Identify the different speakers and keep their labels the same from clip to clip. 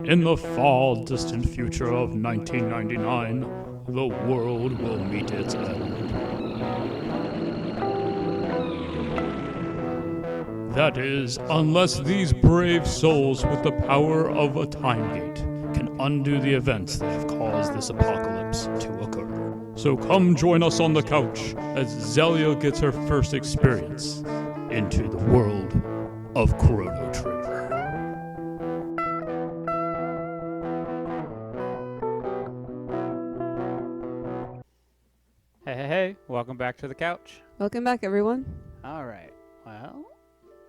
Speaker 1: In the far distant future of 1999, the world will meet its end. That is, unless these brave souls with the power of a time gate can undo the events that have caused this apocalypse to occur. So come join us on the couch as Zellia gets her first experience into the world of Chrono Trigger.
Speaker 2: Hey, welcome back to the couch.
Speaker 3: Welcome back, everyone.
Speaker 2: All right, well,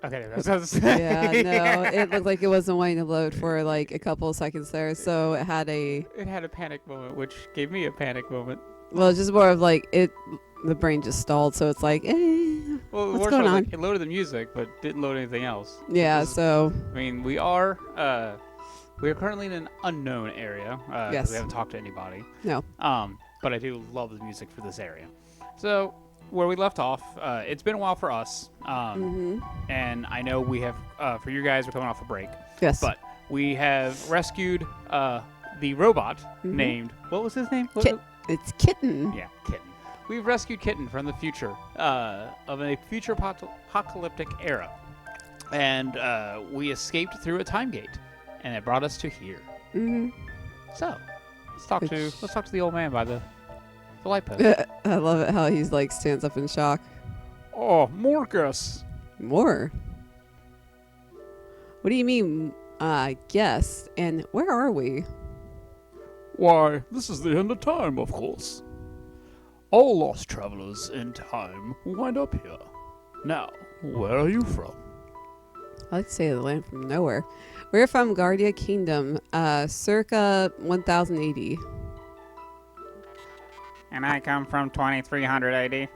Speaker 2: okay, that's what I was saying.
Speaker 3: Yeah, no, it looked like it wasn't waiting to load for like a couple of seconds there, so it had a
Speaker 2: panic moment, which gave me a panic moment.
Speaker 3: well, it's just more of like the brain just stalled, so it's like,
Speaker 2: Well,
Speaker 3: what's going on?
Speaker 2: Like, it loaded the music, but didn't load anything else.
Speaker 3: Yeah, so
Speaker 2: I mean, we are currently in an unknown area.
Speaker 3: Yes.
Speaker 2: We haven't talked to anybody.
Speaker 3: No.
Speaker 2: But I do love the music for this area. So where we left off, it's been a while for us. And I know we have for you guys, we're coming off a break.
Speaker 3: Yes.
Speaker 2: But we have rescued the robot named, what was his name?
Speaker 3: It's Kitten.
Speaker 2: Yeah, Kitten. We've rescued Kitten from the future of a future apocalyptic era. And we escaped through a time gate. And it brought us to here. So, let's talk to the old man by the light post.
Speaker 3: I love it how he's like stands up in shock.
Speaker 1: Oh, more guests.
Speaker 3: More? What do you mean, guests? And where are we?
Speaker 1: Why, this is the end of time, of course. All lost travelers in time wind up here. Now, where are you from?
Speaker 3: I like to say the land from nowhere. We're from Guardia Kingdom, circa 1080.
Speaker 2: And I come from 2300 AD.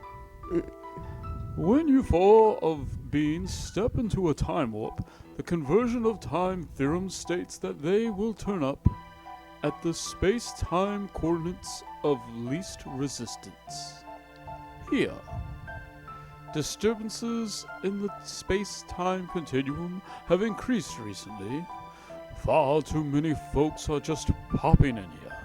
Speaker 1: When you four of beings step into a time warp, the conversion of time theorem states that they will turn up at the space-time coordinates of least resistance. Here. Disturbances in the space-time continuum have increased recently. Far too many folks are just popping in here.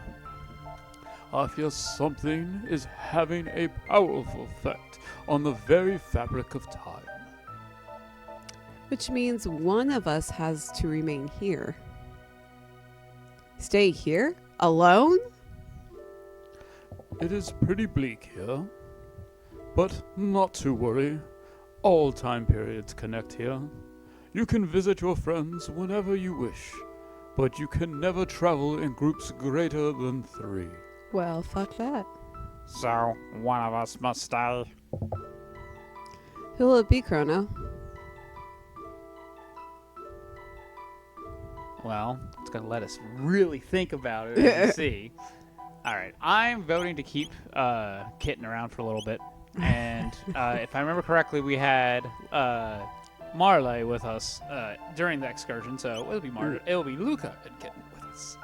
Speaker 1: I fear something is having a powerful effect on the very fabric of time.
Speaker 3: Which means one of us has to remain here. Stay here? Alone?
Speaker 1: It is pretty bleak here. But not to worry. All time periods connect here. You can visit your friends whenever you wish, but you can never travel in groups greater than 3.
Speaker 3: Well, fuck that.
Speaker 2: So, one of us must stay.
Speaker 3: Who will it be, Chrono?
Speaker 2: Well, it's going to let us really think about it and see. All right, I'm voting to keep Kitten around for a little bit. And if I remember correctly, we had Marley with us during the excursion, so it'll be Luca and Kitten with us.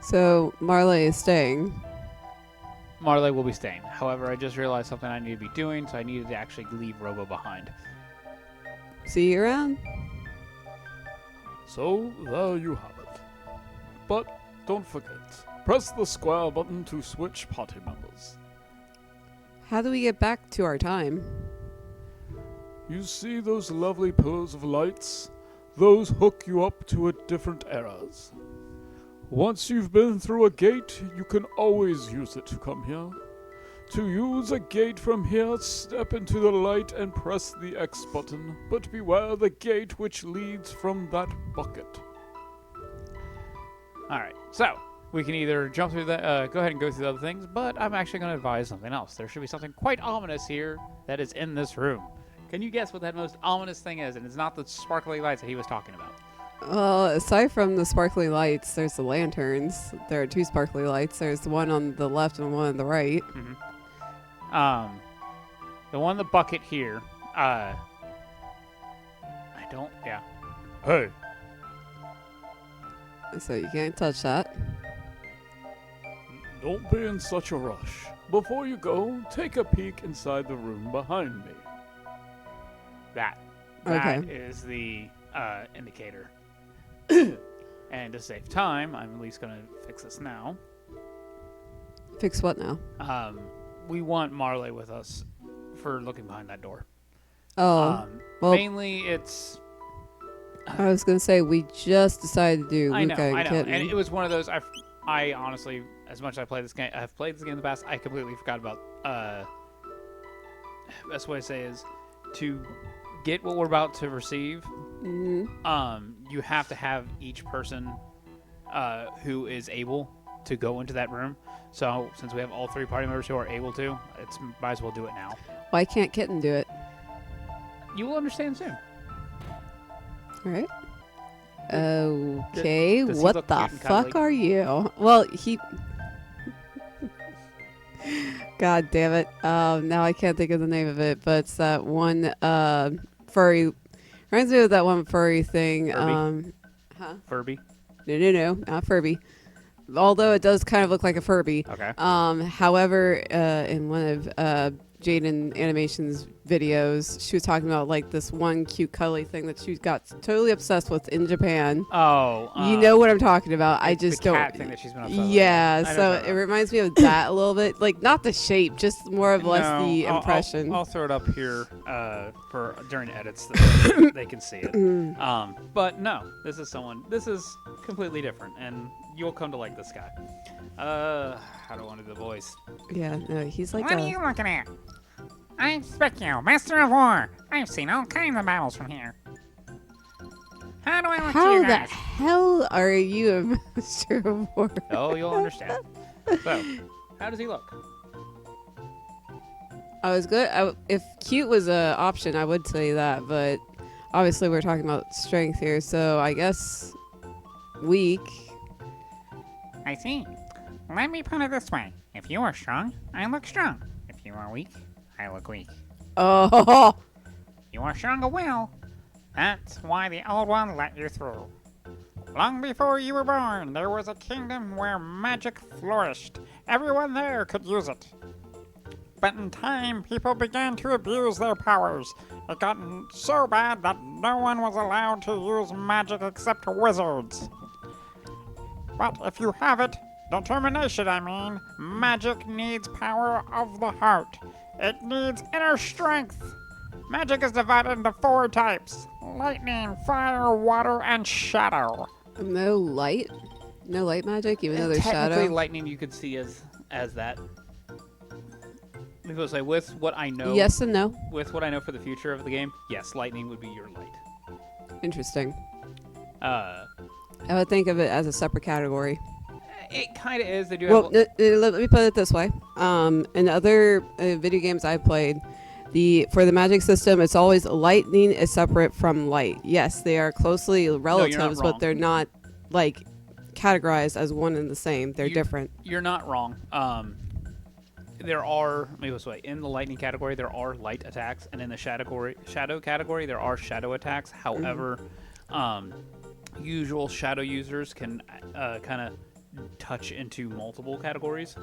Speaker 3: So, Marley is staying.
Speaker 2: Marley will be staying. However, I just realized something I need to be doing, so I needed to actually leave Robo behind.
Speaker 3: See you around.
Speaker 1: So, there you have it. But don't forget, press the square button to switch party members.
Speaker 3: How do we get back to our time?
Speaker 1: You see those lovely pillars of lights? Those hook you up to different eras. Once you've been through a gate, you can always use it to come here. To use a gate from here, step into the light and press the X button, but beware the gate which leads from that bucket.
Speaker 2: Alright, so we can either jump through that, go ahead and go through the other things, but I'm actually going to advise something else. There should be something quite ominous here that is in this room. Can you guess what that most ominous thing is? And it's not the sparkly lights that he was talking about.
Speaker 3: Well, aside from the sparkly lights, there's the lanterns. There are 2 sparkly lights. There's one on the left and one on the right.
Speaker 2: The one in the bucket here,
Speaker 1: Hey,
Speaker 3: So you can't touch that.
Speaker 1: don't be in such a rush. Before you go, take a peek inside the room behind me.
Speaker 2: That
Speaker 3: Okay.
Speaker 2: is the indicator. And to save time, I'm at least going to fix this now.
Speaker 3: Fix what now?
Speaker 2: We want Marley with us for looking behind that door.
Speaker 3: Oh, well,
Speaker 2: mainly it's...
Speaker 3: I was gonna say we just decided to do
Speaker 2: I know,
Speaker 3: Luca and Kitten.
Speaker 2: and it was one of those. I honestly, as much as I play this game, I've played this game in the past. I completely forgot about. Best way to say is to get what we're about to receive.
Speaker 3: Mm-hmm.
Speaker 2: You have to have each person, who is able to go into that room. So since we have all 3 party members who are able to, it's might as well do it now.
Speaker 3: Why can't Kitten do it?
Speaker 2: You will understand soon.
Speaker 3: All right. Okay,
Speaker 2: Does he
Speaker 3: what
Speaker 2: look
Speaker 3: the
Speaker 2: cute and
Speaker 3: fuck
Speaker 2: cuddly?
Speaker 3: are you? Well, he... God damn it. Now I can't think of the name of it, but it's that one furry... Reminds me of that one furry thing.
Speaker 2: Furby?
Speaker 3: Huh?
Speaker 2: Furby.
Speaker 3: No, not Furby. Although it does kind of look like a Furby.
Speaker 2: Okay.
Speaker 3: However, in one of Jaden Animation's videos, she was talking about like this one cute cuddly thing that she got totally obsessed with in Japan.
Speaker 2: Oh.
Speaker 3: You know what I'm talking about. I just
Speaker 2: the
Speaker 3: don't.
Speaker 2: cat thing that she's been obsessed with.
Speaker 3: Yeah,
Speaker 2: I know
Speaker 3: so
Speaker 2: what you're
Speaker 3: it
Speaker 2: talking
Speaker 3: reminds me of that a little bit. Like not the shape, just more of less the impression.
Speaker 2: I'll throw it up here for during edits that they can see it. But no, this is completely different, and you'll come to like this guy. How do I want to do the voice?
Speaker 3: Yeah, no, he's like
Speaker 4: What are you looking at? I'm Specchio, Master of War. I've seen all kinds of battles from here. How do I look to
Speaker 3: How
Speaker 4: you
Speaker 3: the
Speaker 4: guys?
Speaker 3: hell are you a Master of War?
Speaker 2: Oh, you'll understand. So, how does he look?
Speaker 3: I was good. If cute was an option, I would say that, but obviously we're talking about strength here, so I guess weak.
Speaker 4: I see. Let me put it this way. If you are strong, I look strong. If you are weak, I look weak.
Speaker 3: Oh,
Speaker 4: You are strong of will. That's why the old one let you through. Long before you were born, there was a kingdom where magic flourished. Everyone there could use it. But in time, people began to abuse their powers. It got so bad that no one was allowed to use magic except wizards. But if you have it, determination I mean, magic needs power of the heart. It needs inner strength. Magic is divided into 4 types: lightning, fire, water, and shadow.
Speaker 3: no light magic, even though there's
Speaker 2: Technically,
Speaker 3: shadow.
Speaker 2: lightning you could see as that. Because say with what I know.
Speaker 3: Yes and no.
Speaker 2: With what I know for the future of the game, yes, lightning would be your light.
Speaker 3: Interesting.
Speaker 2: Uh,
Speaker 3: I would think of it as a separate category.
Speaker 2: it kind of is. They do
Speaker 3: Well,
Speaker 2: have.
Speaker 3: let me put it this way. In other video games I've played, for the magic system, it's always lightning is separate from light. Yes, they are closely relatives,
Speaker 2: wrong.
Speaker 3: but they're not like categorized as one and the same. They're different.
Speaker 2: You're not wrong. There are, maybe this way, in the lightning category, there are light attacks, and in the shadow category, there are shadow attacks. However, usual shadow users can kind of touch into multiple categories.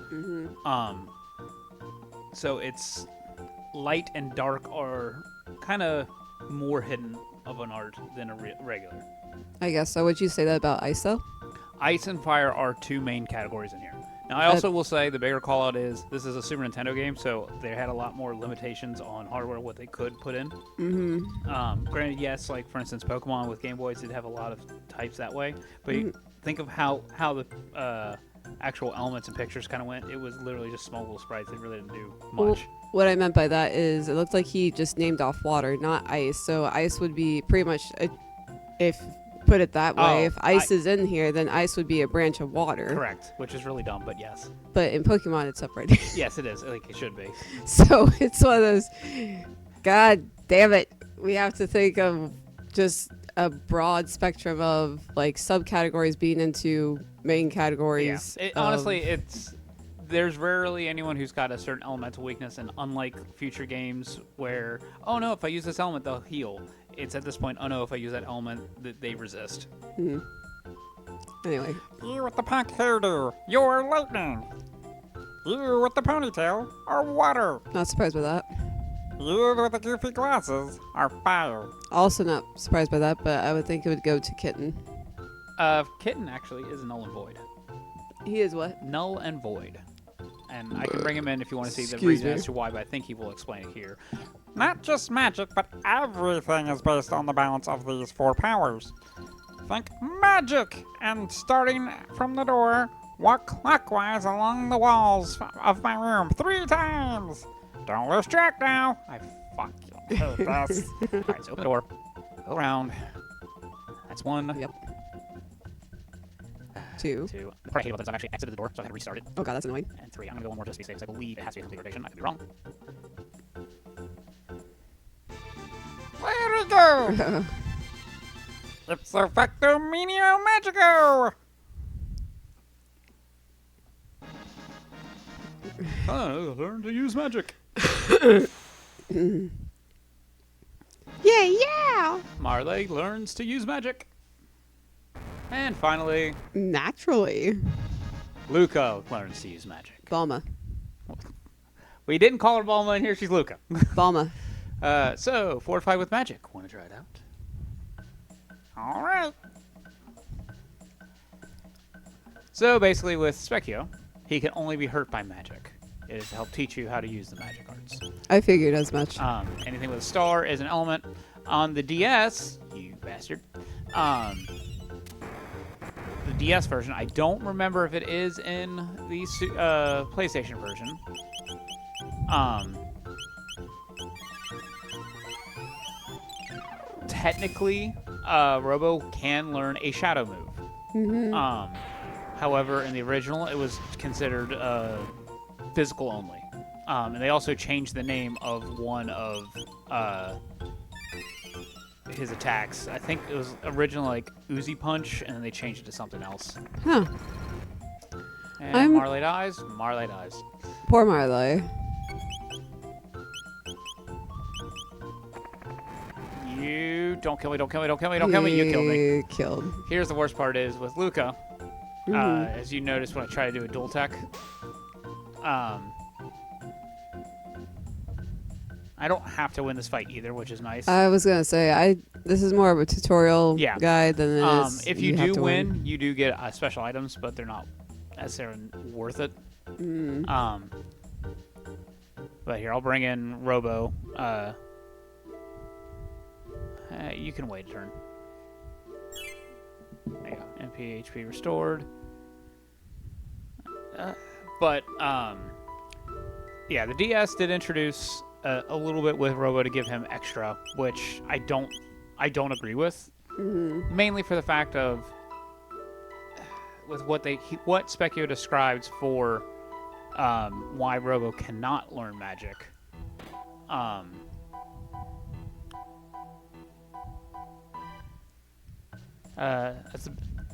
Speaker 2: So it's light and dark are kind of more hidden of an art than a regular.
Speaker 3: I guess so. Would you say that about ISO?
Speaker 2: Ice and fire are 2 main categories in here. Now, I also will say the bigger call out is this is a Super Nintendo game, so they had a lot more limitations on hardware, what they could put in. Granted, yes, like for instance, Pokemon with Game Boys did have a lot of types that way, but you think of how the actual elements and pictures kind of went. It was literally just small little sprites. They really didn't do much.
Speaker 3: Well, what I meant by that is it looked like he just named off water, not ice. So ice would be pretty much, if put it that way, if ice is in here, then ice would be a branch of water.
Speaker 2: Correct, which is really dumb, but yes.
Speaker 3: But in Pokemon, it's separated.
Speaker 2: Yes, it is. Like it should be.
Speaker 3: So it's one of those, God damn it. We have to think of just a broad spectrum of like subcategories being into main categories.
Speaker 2: Yeah. Honestly, there's rarely anyone who's got a certain elemental weakness, and unlike future games where, oh no, if I use this element, they'll heal. It's at this point, oh no, if I use that element, they resist.
Speaker 3: Anyway.
Speaker 4: You with the punk hairdo, you're lightning. You with the ponytail are water.
Speaker 3: Not surprised by that.
Speaker 4: You with the goofy glasses are fire.
Speaker 3: Also not surprised by that, but I would think it would go to Kitten.
Speaker 2: Kitten actually is null and void.
Speaker 3: He is what?
Speaker 2: Null and void. And I can bring him in if you want to see the
Speaker 3: Excuse
Speaker 2: reason
Speaker 3: me.
Speaker 2: as to why, but I think he will explain it here.
Speaker 4: Not just magic, but everything is based on the balance of these 4 powers. Think magic! And starting from the door, walk clockwise along the walls of my room 3 times! Don't lose track now! I fucking hate this.
Speaker 2: Alright, so open the door. Go around. That's 1.
Speaker 3: Yep. 2.
Speaker 2: 2. The part I hate about this, I've actually exited the door, so I had to restart it.
Speaker 3: Oh god, that's annoying.
Speaker 2: And 3. I'm gonna go 1 more just to be safe, because I believe it has to be a complete rotation. I could be wrong.
Speaker 4: There we go! Ipso facto minio magico!
Speaker 1: Learn to use magic.
Speaker 3: Yeah!
Speaker 2: Marley learns to use magic. And finally,
Speaker 3: Naturally.
Speaker 2: Luca learns to use magic.
Speaker 3: Balma.
Speaker 2: We didn't call her Bulma, and here she's Luca.
Speaker 3: Balma.
Speaker 2: So, fortify with magic. Want to try it out?
Speaker 4: Alright.
Speaker 2: So, basically, with Specchio, he can only be hurt by magic. It is to help teach you how to use the magic arts.
Speaker 3: I figured as much.
Speaker 2: Anything with a star is an element. On the DS, you bastard, the DS version, I don't remember if it is in the PlayStation version. Technically, Robo can learn a shadow move. However, in the original, it was considered physical only. And they also changed the name of one of his attacks. I think it was originally like Uzi Punch, and then they changed it to something else.
Speaker 3: Huh.
Speaker 2: And Marley dies. Marley dies.
Speaker 3: Poor Marley.
Speaker 2: You don't kill me, don't kill me, don't kill me, don't kill me. You killed me.
Speaker 3: Killed.
Speaker 2: Here's the worst part is with Luca. As you notice when I try to do a dual tech, I don't have to win this fight either, which is nice.
Speaker 3: I was gonna say, this is more of a tutorial
Speaker 2: Yeah.
Speaker 3: guide than it is.
Speaker 2: If you
Speaker 3: have
Speaker 2: do
Speaker 3: to
Speaker 2: win, you do get special items, but they're not necessarily worth it. But here, I'll bring in Robo. You can wait a turn. There you go. MP HP restored. Yeah, the DS did introduce a little bit with Robo to give him extra, which I don't agree with. Mainly for the fact of with what Specchio describes for why Robo cannot learn magic.
Speaker 4: That's the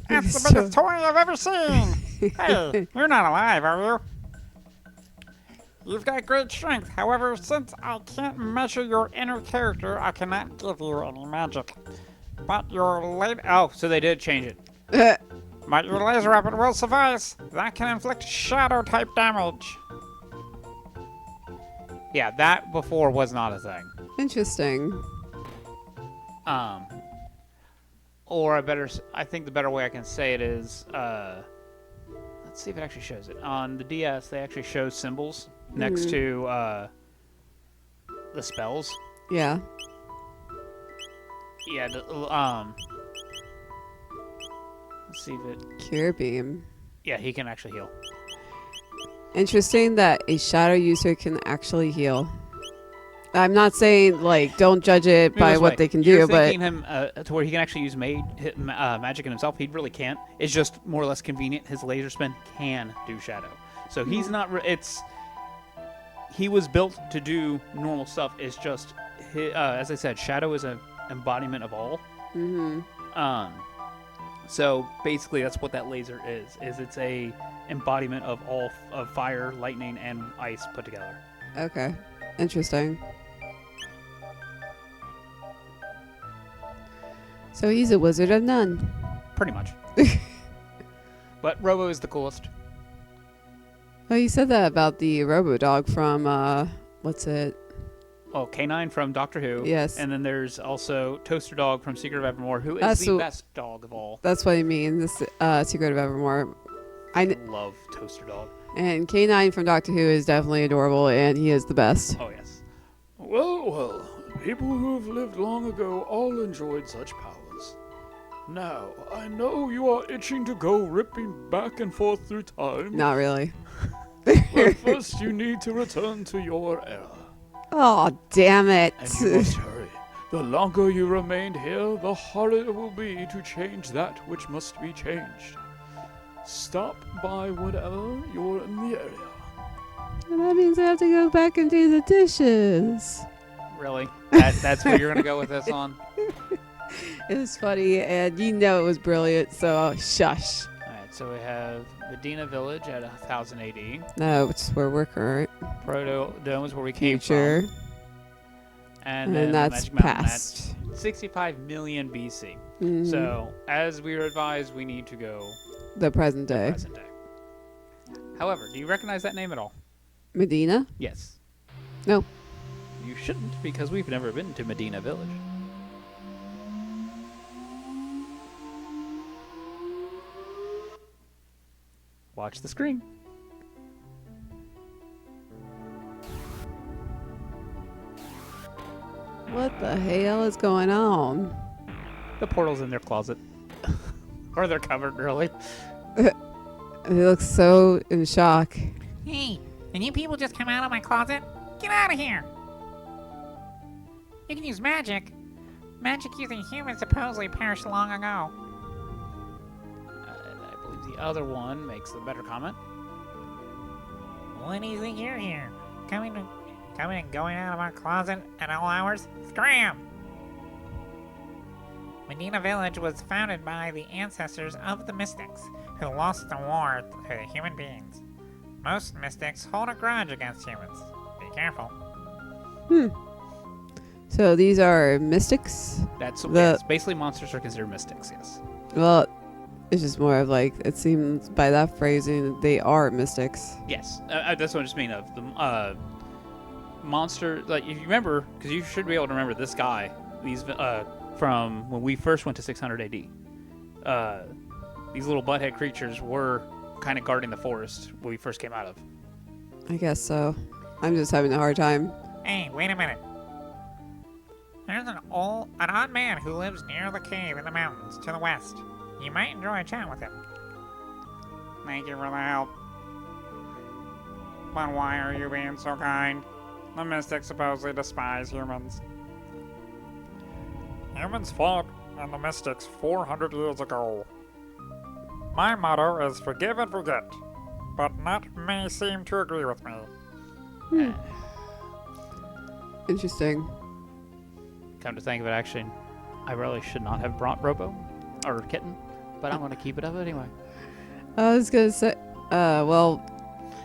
Speaker 4: biggest toy I've ever seen! Hey, you're not alive, are you? You've got great strength. However, since I can't measure your inner character, I cannot give you any magic. But your
Speaker 2: so they did change it.
Speaker 4: But your laser weapon will suffice. That can inflict shadow-type damage.
Speaker 2: Yeah, that before was not a thing.
Speaker 3: Interesting.
Speaker 2: Or I think the better way I can say it is, let's see if it actually shows it. On the DS, they actually show symbols next to the spells.
Speaker 3: Yeah.
Speaker 2: Yeah, let's see if it...
Speaker 3: Cure beam.
Speaker 2: Yeah, he can actually heal.
Speaker 3: Interesting that a shadow user can actually heal. I'm not saying, like, don't judge it by what they can
Speaker 2: You're
Speaker 3: do, but...
Speaker 2: thinking him to where he can actually use magic in himself. He really can't. It's just more or less convenient. His laser spin can do shadow. So he's not... He was built to do normal stuff. It's just, as I said, shadow is an embodiment of all. So basically, that's what that laser is it's a embodiment of all of fire, lightning, and ice put together.
Speaker 3: Okay. Interesting. So he's a wizard of none.
Speaker 2: Pretty much. But Robo is the coolest.
Speaker 3: Oh, you said that about the Robo Dog from, what's it?
Speaker 2: well, K9 from Doctor Who.
Speaker 3: Yes.
Speaker 2: And then there's also Toaster Dog from Secret of Evermore, who is
Speaker 3: That's
Speaker 2: the
Speaker 3: who-
Speaker 2: best dog of all.
Speaker 3: That's what I mean. This Secret of Evermore.
Speaker 2: I love Toaster Dog.
Speaker 3: And K9 from Doctor Who is definitely adorable, and he is the best.
Speaker 2: Oh, yes.
Speaker 1: Well, people who have lived long ago all enjoyed such powers. Now, I know you are itching to go ripping back and forth through time.
Speaker 3: Not really.
Speaker 1: But first you need to return to your era.
Speaker 3: Oh, damn it.
Speaker 1: And you must hurry. The longer you remain here, the harder it will be to change that which must be changed. Stop by whenever you're in the area.
Speaker 3: And that means I have to go back and do the dishes.
Speaker 2: Really? That's where you're going to go with this on?
Speaker 3: It was funny, and you know it was brilliant, so shush.
Speaker 2: Alright, so we have Medina Village at 1000 AD.
Speaker 3: No, it's where we're current.
Speaker 2: Proto Dome is where we came
Speaker 3: Future.
Speaker 2: from. And then
Speaker 3: And
Speaker 2: the
Speaker 3: that's
Speaker 2: Magic Mountain,
Speaker 3: past.
Speaker 2: that's 65 million BC.
Speaker 3: Mhm.
Speaker 2: So, as we were advised, we need to go
Speaker 3: The present day.
Speaker 2: present day. However, do you recognize that name at all?
Speaker 3: Medina?
Speaker 2: Yes.
Speaker 3: No.
Speaker 2: You shouldn't, because we've never been to Medina Village. Watch the screen.
Speaker 3: What the hell is going on?
Speaker 2: The portal's in their closet. Or their cupboard, really.
Speaker 3: He looks so in shock.
Speaker 4: Hey, and you people just come out of my closet? Get out of here! You can use magic. Magic using humans supposedly perished long ago.
Speaker 2: I believe the other one makes the better comment.
Speaker 4: What do you think you're here? Coming and going out of my closet at all hours? Scram! Medina Village was founded by the ancestors of the Mystics, who lost the war to the human beings. Most Mystics hold a grudge against humans. Be careful.
Speaker 3: So these are mystics?
Speaker 2: That's
Speaker 3: The-
Speaker 2: yes, basically monsters are considered mystics, yes.
Speaker 3: Well, it's just more of like, it seems by that phrasing, they are mystics.
Speaker 2: Yes, that's what I just mean of the monster. Like if you remember, because you should be able to remember this guy. These from when we first went to 600 AD. These little butthead creatures were kind of guarding the forest when we first came out of.
Speaker 3: I guess so. I'm just having a hard time.
Speaker 4: Hey, wait a minute. There's an odd man who lives near the cave in the mountains to the west. You might enjoy a chat with him. Thank you for the help. But why are you being so kind? The Mystics supposedly despise humans. Humans fought in the Mystics 400 years ago. My motto is forgive and forget, but not many seem to agree with me.
Speaker 3: Interesting.
Speaker 2: Come to think of it, actually, I really should not have brought Robo or Kitten, but I'm going to keep it up anyway.
Speaker 3: I was going to say, well,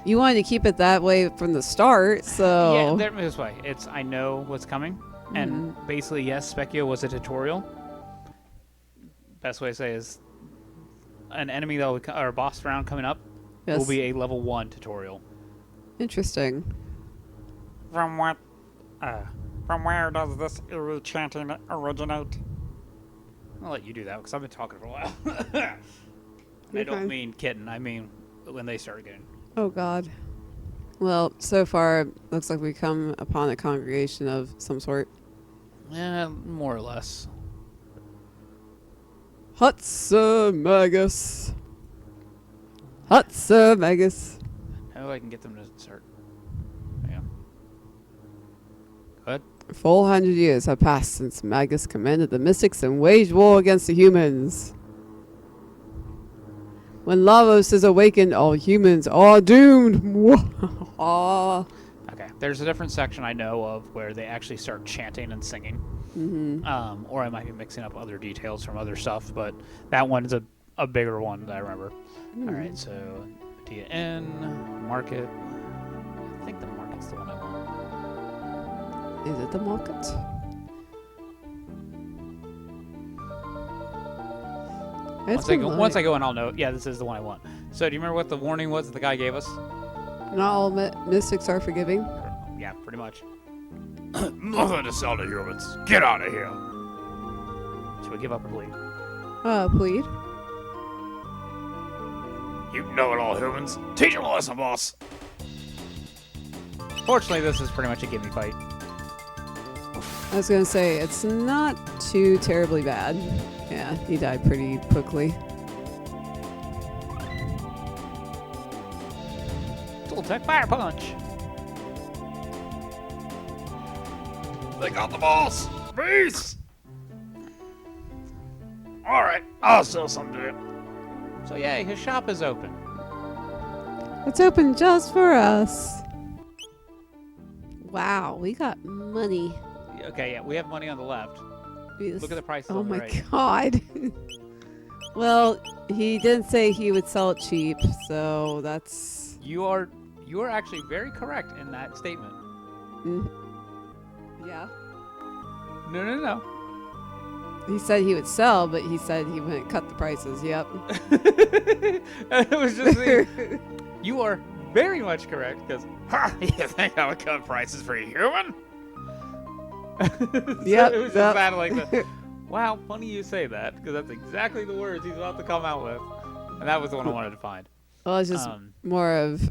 Speaker 3: you wanted to keep it that way from the start, so...
Speaker 2: Yeah, this way. It's I know what's coming, and basically, yes, Specchio was a tutorial. Best way to say is an enemy that will, or boss round coming up will
Speaker 3: Yes.
Speaker 2: be a level 1 tutorial.
Speaker 3: Interesting.
Speaker 4: From where does this eerie chanting originate?
Speaker 2: I'll let you do that because I've been talking for a while. I
Speaker 3: Okay.
Speaker 2: don't mean Kitten. I mean when they start getting.
Speaker 3: Oh, God. Well, so far, looks like we come upon a congregation of some sort.
Speaker 2: Yeah, more or less.
Speaker 3: Hutsa Magus. Hutsa Magus.
Speaker 2: How I can get them to start. Yeah. Good.
Speaker 3: 400 years have passed since Magus commanded the mystics and waged war against the humans. When Lavos is awakened, all humans are doomed. Aw.
Speaker 2: Okay. There's a different section I know of where they actually start chanting and singing. Or I might be mixing up other details from other stuff, but that one is a bigger one that I remember. All right, so DN, market. I think the market's the one I want.
Speaker 3: Is it the market?
Speaker 2: Once I go in, I'll know. Yeah, this is the one I want. So do you remember what the warning was that the guy gave us?
Speaker 3: Not all mystics are forgiving.
Speaker 2: Yeah, pretty much.
Speaker 1: Nothing to sell to humans. Get out of here.
Speaker 2: Should we give up or bleed?
Speaker 3: Plead.
Speaker 1: You know it all, humans. Teach them a lesson, boss.
Speaker 2: Fortunately, this is pretty much a gimme fight.
Speaker 3: I was gonna say it's not too terribly bad. Yeah, he died pretty quickly.
Speaker 2: Dual Tech Fire Punch.
Speaker 1: They got the boss. Peace. All right, I'll sell some to you.
Speaker 2: So yay, his shop is open.
Speaker 3: It's open just for us. Wow, we got money.
Speaker 2: Okay, yeah, we have money on the left. Look at the prices
Speaker 3: Oh
Speaker 2: on the
Speaker 3: my
Speaker 2: right.
Speaker 3: god. Well, he didn't say he would sell it cheap, so that's.
Speaker 2: You are actually very correct in that statement.
Speaker 3: Yeah.
Speaker 2: No.
Speaker 3: He said he would sell, but he said he wouldn't cut the prices. Yep.
Speaker 2: It was just you are very much correct because
Speaker 1: Ha! You think I would cut prices for a human?
Speaker 3: Yep.
Speaker 2: It was just that like the, wow, funny you say that because that's exactly the words he's about to come out with, and that was the one I wanted to find.
Speaker 3: Well, it's just more of.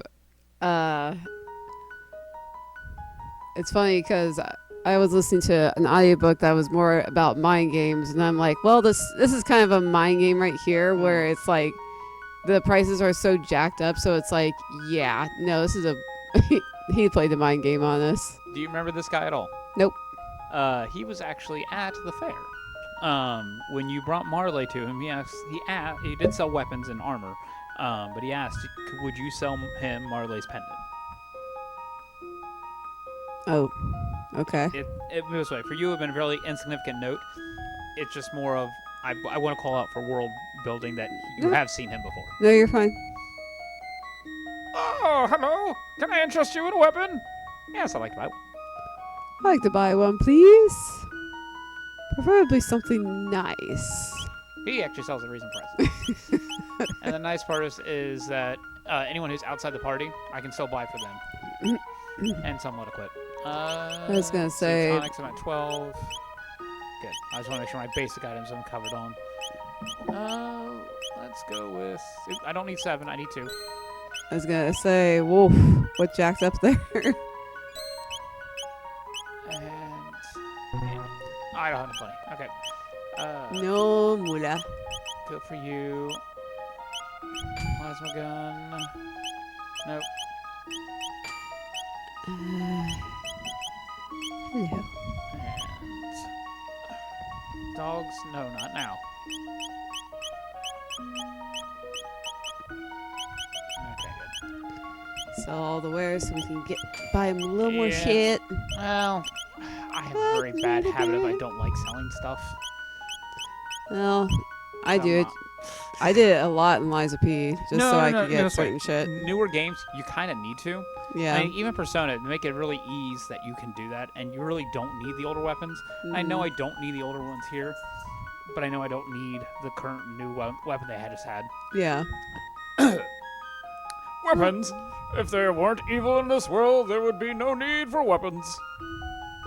Speaker 3: It's funny because I was listening to an audiobook that was more about mind games, and I'm like, well, this is kind of a mind game right here, where it's like the prices are so jacked up, so it's like, yeah, no, this is a he played the mind game on us.
Speaker 2: Do you remember this guy at all?
Speaker 3: Nope.
Speaker 2: He was actually at the fair. When you brought Marley to him, he did sell weapons and armor, but he asked, would you sell him Marley's pendant?
Speaker 3: Oh, okay.
Speaker 2: It was way for you. It would have been a really insignificant note. It's just more of I want to call out for world building that you have seen him before.
Speaker 3: No, you're fine.
Speaker 1: Oh, hello. Can I interest you in a weapon?
Speaker 2: Yes, I like that.
Speaker 3: I'd like to buy one, please. Preferably something nice.
Speaker 2: He actually sells at reason price. And the nice part is that anyone who's outside the party, I can still buy for them. And somewhat equipped.
Speaker 3: I was gonna say.
Speaker 2: Tonics, I'm at 12. Good. I just want to make sure my basic items I'm covered on. Let's go with. I don't need 7. I need 2.
Speaker 3: I was gonna say, woof, what jacked up there?
Speaker 2: And I don't have enough money. Okay.
Speaker 3: No mula.
Speaker 2: Go for you. Plasma gun. Nope.
Speaker 3: Hello.
Speaker 2: And dogs? No, not now. Okay, good.
Speaker 3: Sell all the wares so we can buy him a little more
Speaker 2: Yeah.
Speaker 3: shit.
Speaker 2: Well, I have a very bad habit of I don't like selling stuff.
Speaker 3: Well, I
Speaker 2: So
Speaker 3: do
Speaker 2: I'm
Speaker 3: it.
Speaker 2: not-
Speaker 3: I did it a lot in Lies of P, just
Speaker 2: No,
Speaker 3: so
Speaker 2: no,
Speaker 3: I
Speaker 2: no,
Speaker 3: could get
Speaker 2: no, sorry.
Speaker 3: certain shit.
Speaker 2: Newer games, you kind of need to.
Speaker 3: Yeah.
Speaker 2: I mean, even Persona, to make it really ease that you can do that, and you really don't need the older weapons. I know I don't need the older ones here, but I know I don't need the current new weapon they had just had.
Speaker 3: Yeah.
Speaker 1: Weapons? If there weren't evil in this world, there would be no need for weapons.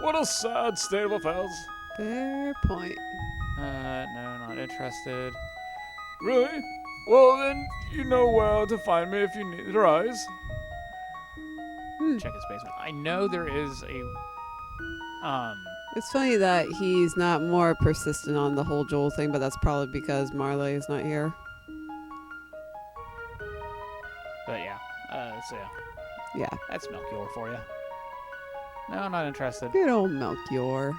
Speaker 1: What a sad state of affairs.
Speaker 3: Fair point.
Speaker 2: No, not interested.
Speaker 1: Really? Well, then, you know where to find me if you need a rise.
Speaker 2: Check his basement. I know there is a
Speaker 3: It's funny that he's not more persistent on the whole Joel thing, but that's probably because Marley is not here.
Speaker 2: but yeah. So yeah,
Speaker 3: Yeah.
Speaker 2: that's Melchior for you. No, not interested.
Speaker 3: Good old Melchior.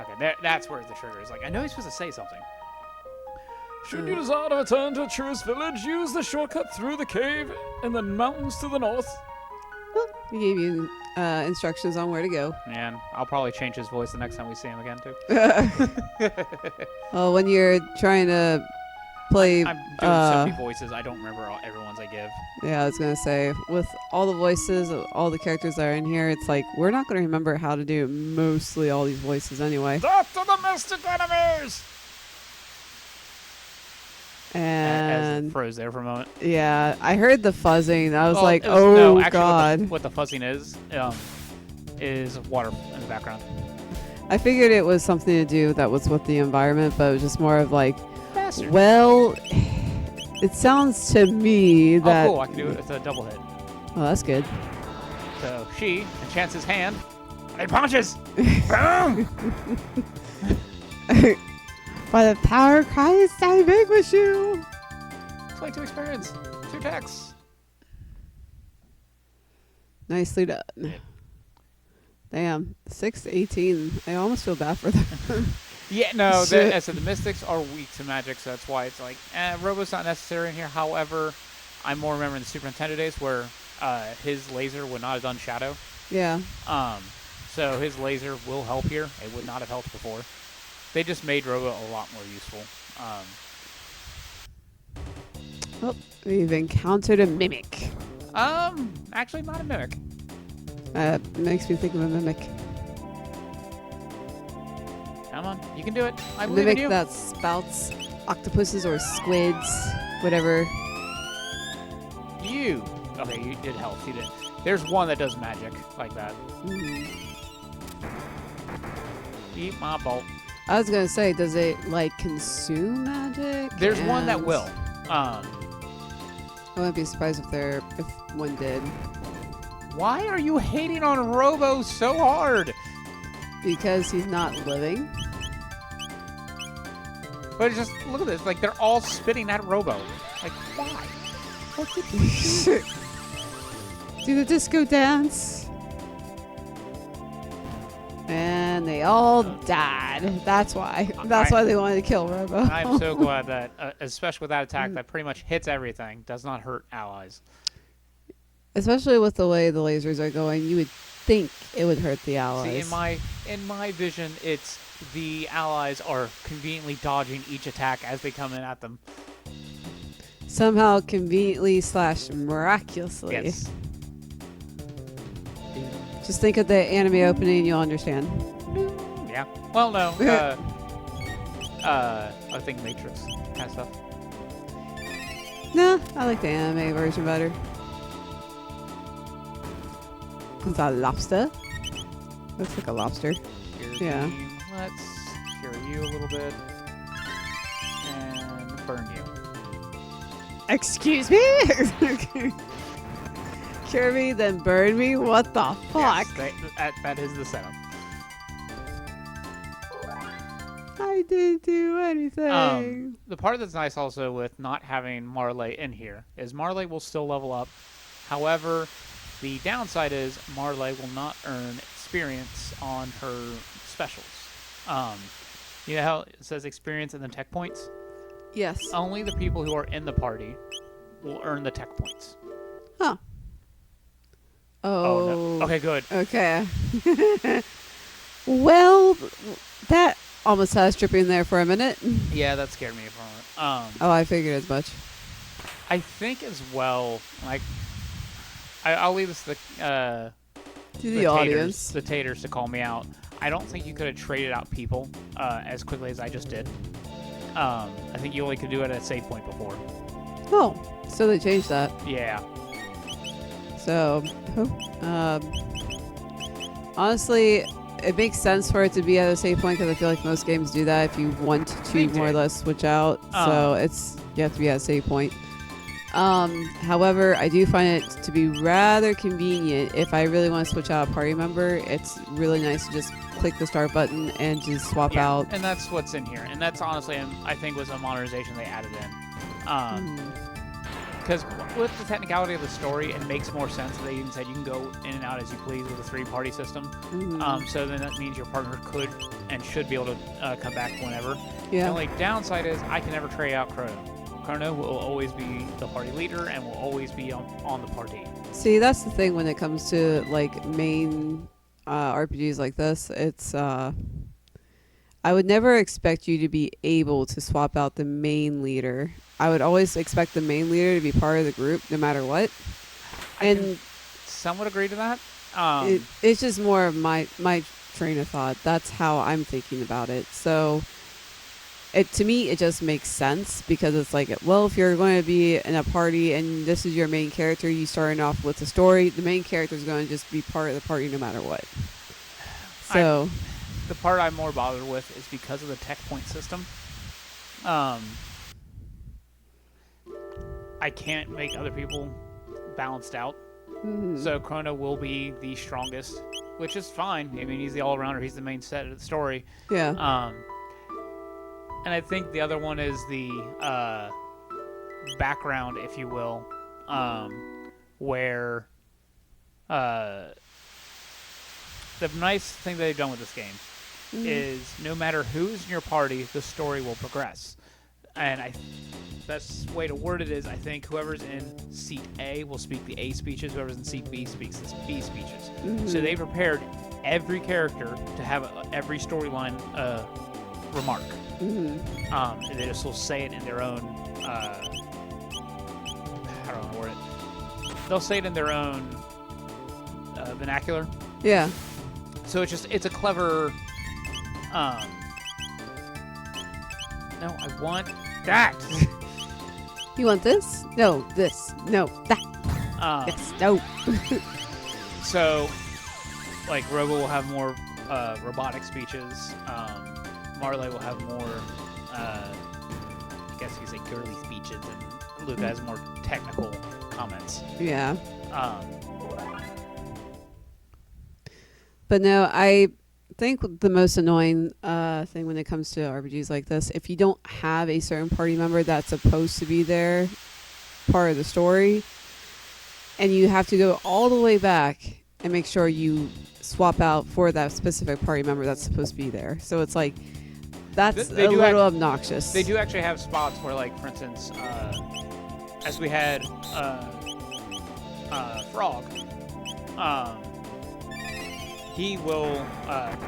Speaker 2: Okay, that's where the trigger is. Like, I know he's supposed to say something.
Speaker 1: Should you desire to return to Truist Village, use the shortcut through the cave in the mountains to the north.
Speaker 3: He gave you instructions on where to go.
Speaker 2: Man, I'll probably change his voice the next time we see him again, too.
Speaker 3: Well, when you're trying to play,
Speaker 2: I'm doing so many voices, I don't remember everyone's I give.
Speaker 3: yeah, I was gonna say, with all the voices, of all the characters that are in here, it's like we're not gonna remember how to do mostly all these voices anyway.
Speaker 1: Death to the mystic enemies!
Speaker 2: As
Speaker 3: And
Speaker 2: it froze there for a moment.
Speaker 3: yeah, I heard the fuzzing. I was
Speaker 2: Well,
Speaker 3: like,
Speaker 2: it was-
Speaker 3: oh
Speaker 2: no, actually,
Speaker 3: god.
Speaker 2: What the fuzzing is, is water in the background.
Speaker 3: I figured it was something to do that was with the environment, but it was just more of like,
Speaker 2: Bastard.
Speaker 3: well, it sounds to me that.
Speaker 2: Oh, cool! I can do it. It's a double hit.
Speaker 3: Oh, that's good.
Speaker 2: So she enchants his hand. And he punches. Boom!
Speaker 3: By the power of Christ, I vanquish you.
Speaker 2: 22 experience. 2 attacks.
Speaker 3: Nicely done. Damn, 6-18. I almost feel bad for them.
Speaker 2: Yeah, no,
Speaker 3: Shit.
Speaker 2: so the Mystics are weak to magic, so that's why it's like, Robo's not necessary in here. However, I'm more remembering the Super Nintendo days where his laser would not have done Shadow.
Speaker 3: Yeah.
Speaker 2: So his laser will help here. It would not have helped before. They just made Robo a lot more useful.
Speaker 3: Oh, we've encountered a mimic.
Speaker 2: Actually not a mimic.
Speaker 3: Makes me think of a mimic.
Speaker 2: Come on, you can do it. I believe in
Speaker 3: Mimic
Speaker 2: you.
Speaker 3: that spouts octopuses or squids, whatever.
Speaker 2: You. Okay, you did health. You did. There's one that does magic like that. Eat my bolt.
Speaker 3: I was gonna say, does it like consume magic?
Speaker 2: There's one that
Speaker 3: And
Speaker 2: will.
Speaker 3: I wouldn't be surprised if one did,
Speaker 2: Why are you hating on Robo so hard?
Speaker 3: because he's not living.
Speaker 2: But it's just look at this. Like they're all spitting at Robo. Like why? What did you do?
Speaker 3: Do the disco dance. And they all died. That's why. That's why they wanted to kill Robo.
Speaker 2: I'm so glad that, especially with that attack, that pretty much hits everything, does not hurt allies.
Speaker 3: Especially with the way the lasers are going, you would think it would hurt the allies.
Speaker 2: See, in my vision, it's the allies are conveniently dodging each attack as they come in at them.
Speaker 3: Somehow, conveniently / miraculously.
Speaker 2: Yes.
Speaker 3: Just think of the anime opening, you'll understand.
Speaker 2: Yeah. Well, no. I think Matrix kind of stuff.
Speaker 3: Nah, I like the anime version better. It's a lobster. Looks like a lobster. Yeah.
Speaker 2: Let's cure you a little bit. And burn you.
Speaker 3: Excuse me? Cure me, then burn me? What the fuck?
Speaker 2: Yes, that is the setup.
Speaker 3: I didn't do anything.
Speaker 2: The part that's nice also with not having Marley in here is Marley will still level up. However, the downside is Marley will not earn experience on her specials. You know how it says experience and then tech points?
Speaker 3: Yes.
Speaker 2: Only the people who are in the party will earn the tech points.
Speaker 3: Huh.
Speaker 2: Oh no. Okay, good.
Speaker 3: Okay. Well, that almost had us tripping there for a minute.
Speaker 2: Yeah, that scared me from it.
Speaker 3: Oh, I figured as much.
Speaker 2: I think as well, like, I'll leave this to
Speaker 3: To the audience.
Speaker 2: the taters to call me out. I don't think you could have traded out people as quickly as I just did. I think you only could do it at a save point before.
Speaker 3: Oh, so they changed that.
Speaker 2: Yeah.
Speaker 3: So, honestly, it makes sense for it to be at a save point because I feel like most games do that if you want
Speaker 2: They
Speaker 3: to more or
Speaker 2: did.
Speaker 3: less switch out. So you have to be at a save point. However, I do find it to be rather convenient if I really want to switch out a party member. It's really nice to just click the start button and just swap out.
Speaker 2: And that's what's in here. And that's honestly, I think, was a modernization they added in. Because with the technicality of the story, it makes more sense that they even said you can go in and out as you please with a 3-party system. So then that means your partner could and should be able to come back whenever. The
Speaker 3: Yeah.
Speaker 2: only downside is I can never trade out Chrono. Chrono will always be the party leader and will always be on the party.
Speaker 3: See, that's the thing when it comes to like main RPGs like this. It's I would never expect you to be able to swap out the main leader. I would always expect the main leader to be part of the group no matter what.
Speaker 2: I can
Speaker 3: And
Speaker 2: somewhat agree to that.
Speaker 3: it's just more of my train of thought. That's how I'm thinking about it. So it to me it just makes sense because it's like, well, if you're going to be in a party and this is your main character, you starting off with the story, the main character is going to just be part of the party no matter what. So
Speaker 2: the part I'm more bothered with is because of the tech point system. I can't make other people balanced out. So Chrono will be the strongest, which is fine. I mean, he's the all-rounder. He's the main set of the story.
Speaker 3: yeah.
Speaker 2: And I think the other one is the background, if you will, where the nice thing that they've done with this game is no matter who's in your party, the story will progress. And best way to word it is, I think whoever's in seat A will speak the A speeches, whoever's in seat B speaks the B speeches. So they prepared every character to have every storyline remark. And they just will say it in their own, how do I word it? They'll say it in their own vernacular.
Speaker 3: Yeah.
Speaker 2: So it's a clever, no, I want that.
Speaker 3: You want this? No, this. No, that. Yes, no.
Speaker 2: So, like, Robo will have more robotic speeches. Marley will have more, I guess you could say, girly speeches, and Luca has more technical comments.
Speaker 3: Yeah. But no, I think the most annoying thing when it comes to RPGs like this, if you don't have a certain party member that's supposed to be there, part of the story, and you have to go all the way back and make sure you swap out for that specific party member that's supposed to be there. So it's like, that's a little obnoxious.
Speaker 2: They do actually have spots where, like, for instance, as we had Frog, he will,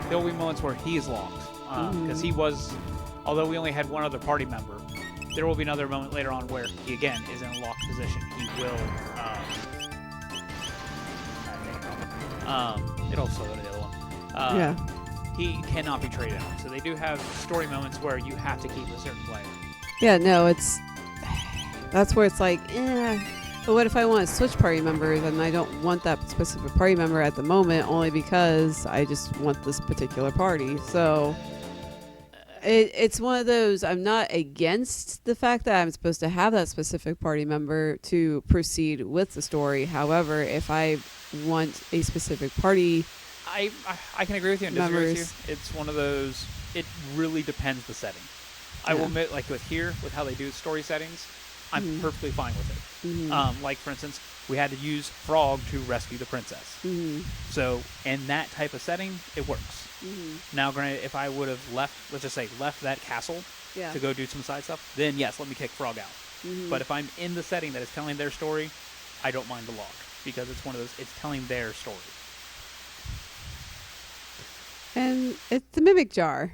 Speaker 2: there will be moments where he is locked. Because he was, although we only had one other party member, there will be another moment later on where he, again, is in a locked position. He will, it'll also go to the other one.
Speaker 3: Yeah.
Speaker 2: He cannot be traded out. So they do have story moments where you have to keep a certain player.
Speaker 3: Yeah, no, that's where it's like, but what if I want to switch party members and I don't want that specific party member at the moment only because I just want this particular party? So it's one of those, I'm not against the fact that I'm supposed to have that specific party member to proceed with the story. However, if I want a specific party,
Speaker 2: I can agree with you and disagree with you. It's one of those, it really depends the setting. I will admit, like with how they do story settings, I'm perfectly fine with it. Like, for instance, we had to use Frog to rescue the princess. So in that type of setting, it works. Now, granted, if I would have left that castle to go do some side stuff, then yes, let me kick Frog out. But if I'm in the setting that is telling their story, I don't mind the lock because it's one of those, it's telling their story.
Speaker 3: and it's the mimic jar.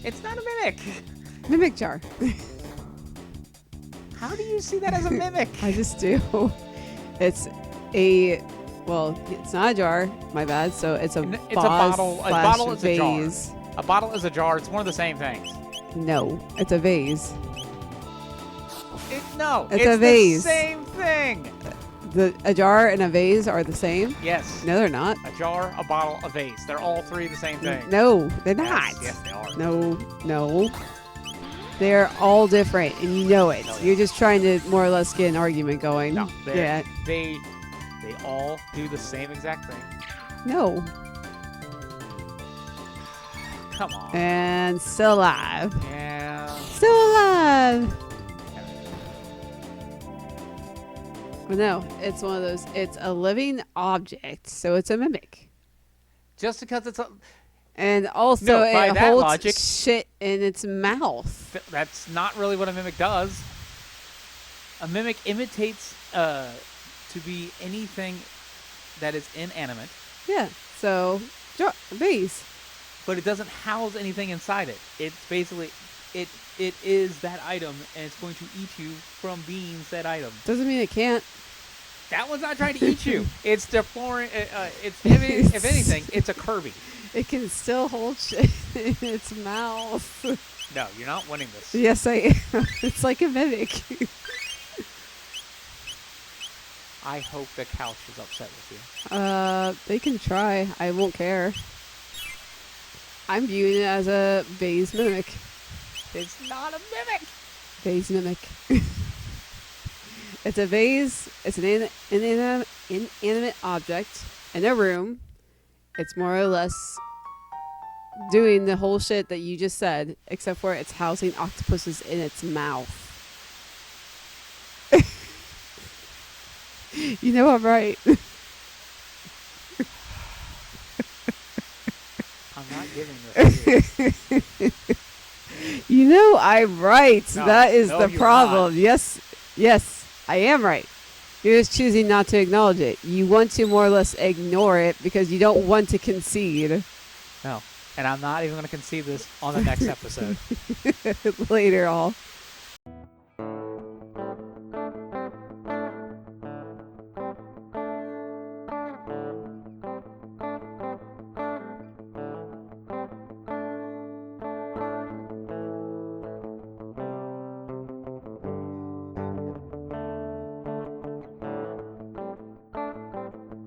Speaker 2: It's not a mimic.
Speaker 3: Mimic jar.
Speaker 2: How do you see that as a mimic?
Speaker 3: I just do. It's it's not a jar, my bad. So it's a
Speaker 2: It's a bottle. A bottle is
Speaker 3: vase.
Speaker 2: a jar. A bottle is a jar. It's one of the same things.
Speaker 3: No, it's a vase.
Speaker 2: It's
Speaker 3: a vase.
Speaker 2: the same thing.
Speaker 3: A jar and a vase are the same?
Speaker 2: Yes.
Speaker 3: No, they're not.
Speaker 2: A jar, a bottle, a vase. They're all three the same thing.
Speaker 3: No, they're not.
Speaker 2: Yes, they are.
Speaker 3: No. They're all different, and you know it.
Speaker 2: No,
Speaker 3: You're just trying to more or less get an argument going.
Speaker 2: No,
Speaker 3: yeah.
Speaker 2: They all do the same exact thing.
Speaker 3: No.
Speaker 2: Come on.
Speaker 3: And still alive.
Speaker 2: Yeah.
Speaker 3: Still alive. But no, it's one of those. It's a living object, so it's a mimic.
Speaker 2: Just because it's a...
Speaker 3: And also,
Speaker 2: No, by
Speaker 3: it
Speaker 2: that
Speaker 3: holds
Speaker 2: logic-
Speaker 3: shit in its mouth.
Speaker 2: That's not really what a mimic does. A mimic imitates to be anything that is inanimate,
Speaker 3: Yeah. So, vase.
Speaker 2: but it doesn't house anything inside it. It's basically it is that item, and it's going to eat you from being said item.
Speaker 3: Doesn't mean it can't.
Speaker 2: That one's not trying to eat you. It's deploring. If anything, it's a Kirby.
Speaker 3: It can still hold shit in its mouth.
Speaker 2: No, you're not winning this.
Speaker 3: Yes, I am. It's like a mimic.
Speaker 2: I hope the couch is upset with you.
Speaker 3: They can try. I won't care. I'm viewing it as a vase mimic.
Speaker 2: It's not a mimic.
Speaker 3: Vase mimic. It's a vase. It's an inanimate object in a room. It's more or less doing the whole shit that you just said, except for it's housing octopuses in its mouth. You know I'm right.
Speaker 2: I'm not giving this.
Speaker 3: You know I'm right.
Speaker 2: No,
Speaker 3: That is
Speaker 2: no,
Speaker 3: the
Speaker 2: you're
Speaker 3: problem.
Speaker 2: not.
Speaker 3: Yes, I am right. You're just choosing not to acknowledge it. You want to more or less ignore it because you don't want to concede.
Speaker 2: No. And I'm not even going to concede this on the next episode.
Speaker 3: Later, all.